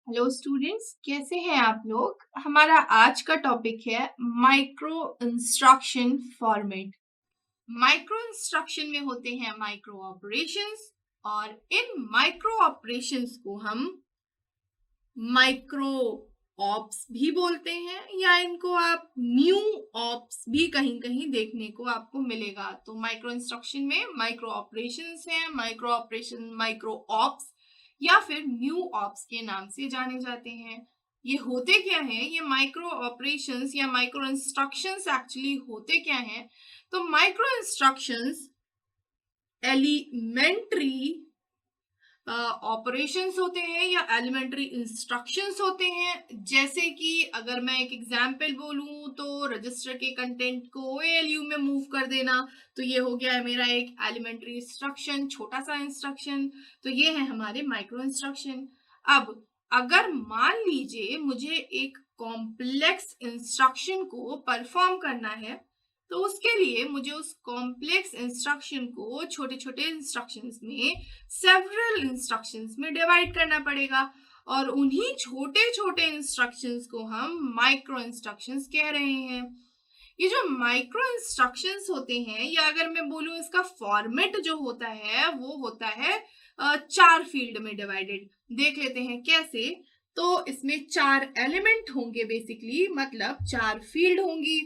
Hello students, कैसे हैं आप लोग। हमारा आज का टॉपिक है micro instruction format. Micro instruction में होते हैं माइक्रो ऑपरेशंस और इन माइक्रो ऑपरेशंस को हम माइक्रो ऑप्स भी बोलते हैं या इनको आप न्यू ऑप्स भी कहीं कहीं देखने को आपको मिलेगा। तो माइक्रो इंस्ट्रक्शन में माइक्रो ऑपरेशंस हैं, माइक्रो ऑपरेशन माइक्रो ऑप्स या फिर न्यू ऑप्स के नाम से जाने जाते हैं। ये होते क्या हैं, ये माइक्रो ऑपरेशंस या माइक्रो इंस्ट्रक्शंस एक्चुअली होते क्या हैं। तो माइक्रो इंस्ट्रक्शंस एलिमेंट्री ऑपरेशंस होते हैं या एलिमेंट्री इंस्ट्रक्शंस होते हैं। जैसे कि अगर मैं एक एग्जांपल बोलूं तो रजिस्टर के कंटेंट को एएलयू में मूव कर देना, तो ये हो गया है मेरा एक एलिमेंट्री इंस्ट्रक्शन, छोटा सा इंस्ट्रक्शन। तो ये है हमारे माइक्रो इंस्ट्रक्शन। अब अगर मान लीजिए मुझे एक कॉम्प्लेक्स इंस्ट्रक्शन को परफॉर्म करना है, तो उसके लिए मुझे उस कॉम्प्लेक्स इंस्ट्रक्शन को छोटे छोटे इंस्ट्रक्शंस में, सेवरल इंस्ट्रक्शंस में डिवाइड करना पड़ेगा और उन्हीं छोटे छोटे इंस्ट्रक्शंस को हम माइक्रो इंस्ट्रक्शंस कह रहे हैं। ये जो माइक्रो इंस्ट्रक्शंस होते हैं, या अगर मैं बोलूं इसका फॉर्मेट जो होता है वो होता है 4 फील्ड में डिवाइडेड। देख लेते हैं कैसे। तो इसमें 4 एलिमेंट होंगे बेसिकली, मतलब 4 फील्ड होंगी।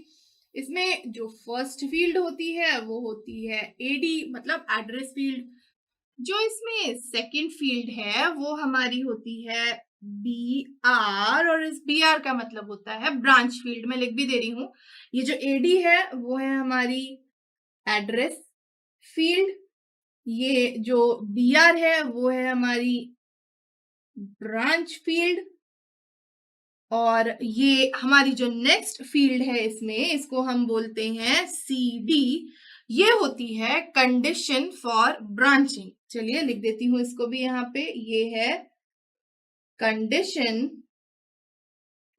इसमें जो फर्स्ट फील्ड होती है वो होती है एडी, मतलब एड्रेस फील्ड। जो इसमें सेकंड फील्ड है वो हमारी होती है बी आर, और इस बी आर का मतलब होता है ब्रांच फील्ड। मैं लिख भी दे रही हूं। ये जो एडी है वो है हमारी एड्रेस फील्ड, ये जो बी आर है वो है हमारी ब्रांच फील्ड, और ये हमारी जो नेक्स्ट फील्ड है इसमें, इसको हम बोलते हैं सी डी। ये होती है कंडीशन फॉर ब्रांचिंग। चलिए लिख देती हूं इसको भी यहाँ पे। ये है कंडीशन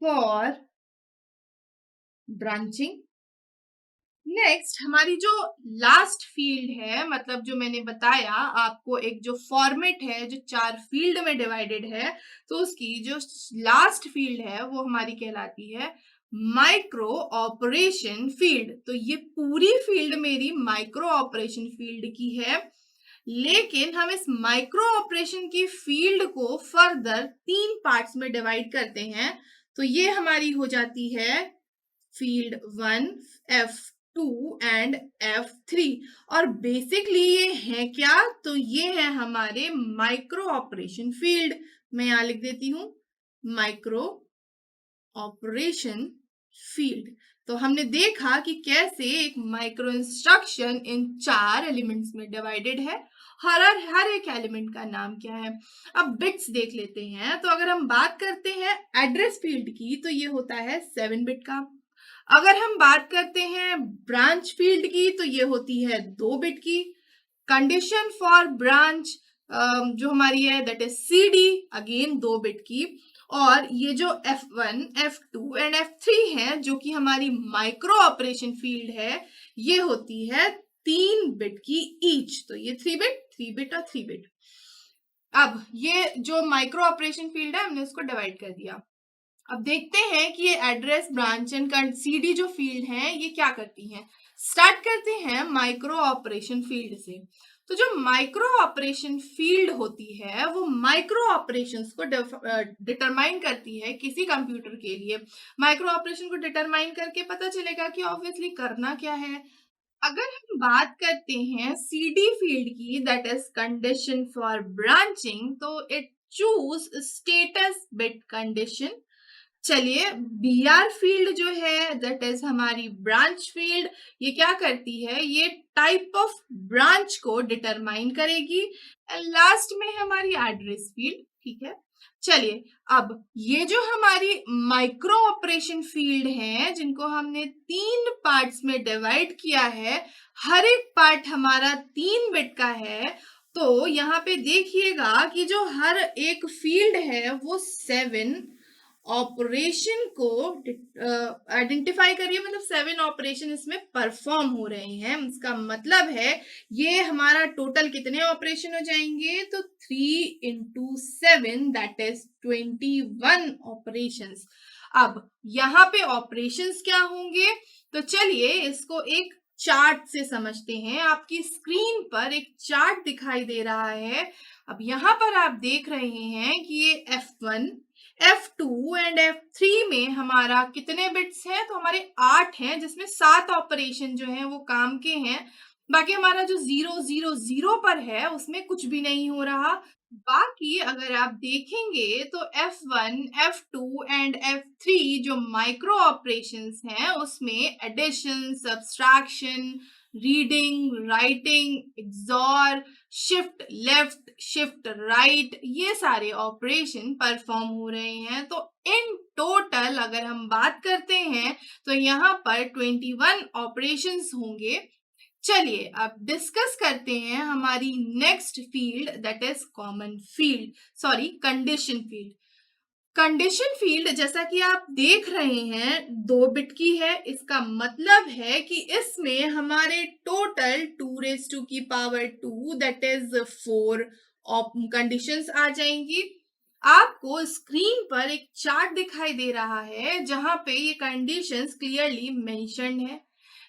फॉर ब्रांचिंग। नेक्स्ट हमारी जो लास्ट फील्ड है, मतलब जो मैंने बताया आपको, एक जो फॉर्मेट है जो 4 फील्ड में डिवाइडेड है, तो उसकी जो लास्ट फील्ड है वो हमारी कहलाती है माइक्रो ऑपरेशन फील्ड। तो ये पूरी फील्ड मेरी माइक्रो ऑपरेशन फील्ड की है, लेकिन हम इस माइक्रो ऑपरेशन की फील्ड को फर्दर 3 पार्ट्स में डिवाइड करते हैं। तो ये हमारी हो जाती है फील्ड 1, F2 एंड F3। और बेसिकली ये है क्या, तो ये है हमारे माइक्रो ऑपरेशन फील्ड। मैं यहां लिख देती हूं माइक्रो ऑपरेशन फील्ड। तो हमने देखा कि कैसे एक माइक्रो इंस्ट्रक्शन इन 4 एलिमेंट्स में डिवाइडेड है। हर एक एलिमेंट का नाम क्या है। अब बिट्स देख लेते हैं। तो अगर हम बात करते हैं एड्रेस फील्ड की, तो ये होता है 7 बिट का। अगर हम बात करते हैं ब्रांच फील्ड की, तो ये होती है 2 बिट की। कंडीशन फॉर ब्रांच जो हमारी है that is C D, again 2 bit की। और ये जो F1, F2 एंड F3 है, जो कि हमारी माइक्रो ऑपरेशन फील्ड है, ये होती है 3 बिट की ईच। तो ये 3 बिट, 3 बिट और 3 बिट। अब ये जो माइक्रो ऑपरेशन फील्ड है हमने उसको डिवाइड कर दिया। अब देखते हैं कि ये एड्रेस, ब्रांच एंड सीडी जो फील्ड है ये क्या करती हैं। स्टार्ट करते हैं माइक्रो ऑपरेशन फील्ड से। तो जो माइक्रो ऑपरेशन फील्ड होती है वो माइक्रो ऑपरेशंस को डिटरमाइन करती है किसी कंप्यूटर के लिए। माइक्रो ऑपरेशन को डिटरमाइन करके पता चलेगा कि ऑब्वियसली करना क्या है। अगर हम बात करते हैं सीडी फील्ड की, that is condition for branching, तो it choose status bit condition. चलिए बी आर फील्ड जो है दैट इज हमारी ब्रांच फील्ड, ये क्या करती है, ये टाइप ऑफ ब्रांच को डिटरमाइन करेगी। एंड लास्ट में हमारी एड्रेस फील्ड। ठीक है, चलिए अब ये जो हमारी माइक्रो ऑपरेशन फील्ड है जिनको हमने 3 पार्ट्स में डिवाइड किया है, हर एक पार्ट हमारा 3 बिट का है। तो यहाँ पे देखिएगा कि जो हर एक फील्ड है वो 7 ऑपरेशन को आइडेंटिफाई करिए, मतलब 7 ऑपरेशन इसमें परफॉर्म हो रहे हैं। इसका मतलब है ये हमारा टोटल कितने ऑपरेशन हो जाएंगे, तो 3 into 7 दैट इज 21 ऑपरेशंस। अब यहाँ पे ऑपरेशंस क्या होंगे, तो चलिए इसको एक चार्ट से समझते हैं। आपकी स्क्रीन पर एक चार्ट दिखाई दे रहा है। अब यहाँ पर आप देख रहे हैं कि ये F1, F2 एंड F3 में हमारा कितने बिट्स हैं, तो हमारे 8 हैं, जिसमें 7 ऑपरेशन जो हैं वो काम के हैं। बाकी हमारा जो 0 0 0 पर है उसमें कुछ भी नहीं हो रहा। बाकी अगर आप देखेंगे तो F1, F2 एंड F3 जो माइक्रो ऑपरेशंस हैं उसमें addition, subtraction, reading, writing, XOR, shift left, shift right, ये सारे ऑपरेशन परफॉर्म हो रहे हैं। तो इन टोटल अगर हम बात करते हैं तो यहाँ पर 21 ऑपरेशंस होंगे। चलिए अब डिस्कस करते हैं हमारी next field that is common field, sorry condition field. Condition field जैसा कि आप देख रहे हैं 2 बिट की है। इसका मतलब है कि इसमें हमारे टोटल 2 raised to की पावर 2 दैट इज 4 कंडीशंस आ जाएंगी। आपको स्क्रीन पर एक चार्ट दिखाई दे रहा है जहां पे ये कंडीशंस क्लियरली मेंशन्ड है।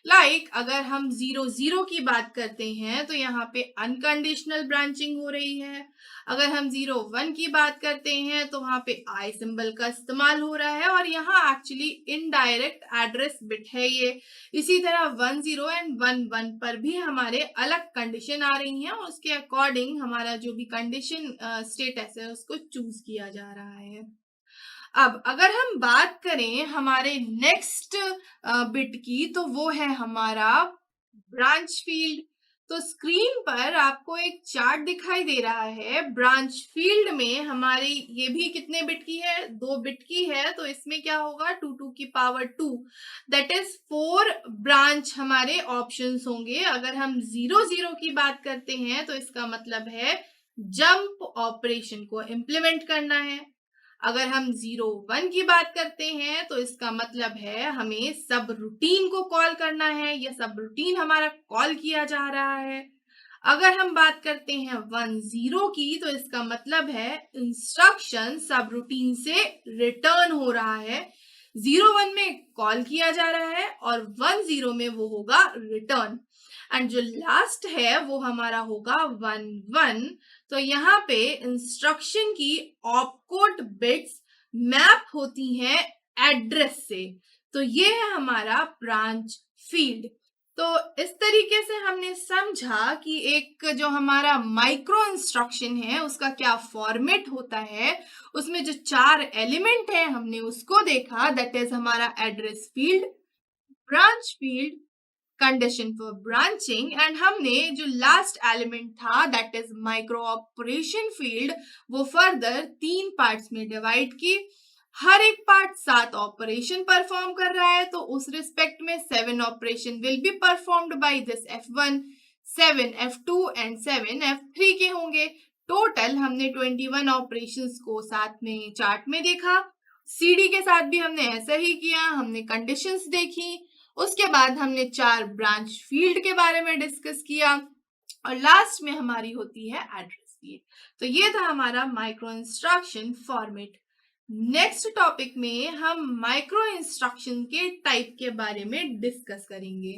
अगर हम 0 0 की बात करते हैं तो यहाँ पे अनकंडीशनल ब्रांचिंग हो रही है। अगर हम 0 1 की बात करते हैं तो वहां पे आई सिंबल का इस्तेमाल हो रहा है और यहाँ एक्चुअली इनडायरेक्ट एड्रेस बिट है ये। इसी तरह 1 0 एंड 1 1 पर भी हमारे अलग कंडीशन आ रही हैं और उसके अकॉर्डिंग हमारा जो भी कंडीशन स्टेटस है उसको चूज किया जा रहा है। अब अगर हम बात करें हमारे नेक्स्ट बिट की, तो वो है हमारा ब्रांच फील्ड। तो स्क्रीन पर आपको एक चार्ट दिखाई दे रहा है। ब्रांच फील्ड में हमारी ये भी कितने बिट की है, 2 बिट की है। तो इसमें क्या होगा, 2 to की पावर 2 दैट इज 4 ब्रांच हमारे ऑप्शंस होंगे। अगर हम 0 0 की बात करते हैं तो इसका मतलब है जंप ऑपरेशन को इम्प्लीमेंट करना है। अगर हम 0 1 की बात करते हैं तो इसका मतलब है हमें सब रूटीन को कॉल करना है, या सब रूटीन हमारा कॉल किया जा रहा है। अगर हम बात करते हैं 1 0 की तो इसका मतलब है इंस्ट्रक्शन सब रूटीन से रिटर्न हो रहा है। 0 1 में कॉल किया जा रहा है और 1 0 में वो होगा रिटर्न। एंड जो लास्ट है वो हमारा होगा 1 1। तो यहाँ पे इंस्ट्रक्शन की ऑपकोड बिट्स मैप होती हैं एड्रेस से। तो ये है हमारा ब्रांच फील्ड। तो इस तरीके से हमने समझा कि एक जो हमारा माइक्रो इंस्ट्रक्शन है उसका क्या फॉर्मेट होता है। उसमें जो 4 एलिमेंट है हमने उसको देखा, दैट इज हमारा address field, branch field, condition for branching, and हमने जो लास्ट एलिमेंट था that is micro operation field वो फर्दर 3 पार्ट्स में डिवाइड की। हर एक पार्ट 7 ऑपरेशन परफॉर्म कर रहा है, तो उस रिस्पेक्ट में 7 operation will be performed by this F1, 7 F2 and 7 F3 के होंगे। टोटल हमने 21 ऑपरेशंस को साथ में चार्ट में देखा। CD के साथ भी हमने ऐसा ही किया, हमने कंडीशंस देखी। उसके बाद हमने 4 ब्रांच फील्ड के बारे में डिस्कस किया और लास्ट में हमारी होती है एड्रेस फील्ड। तो ये था हमारा micro instruction format. Next topic में हम माइक्रो इंस्ट्रक्शन के टाइप के बारे में डिस्कस करेंगे।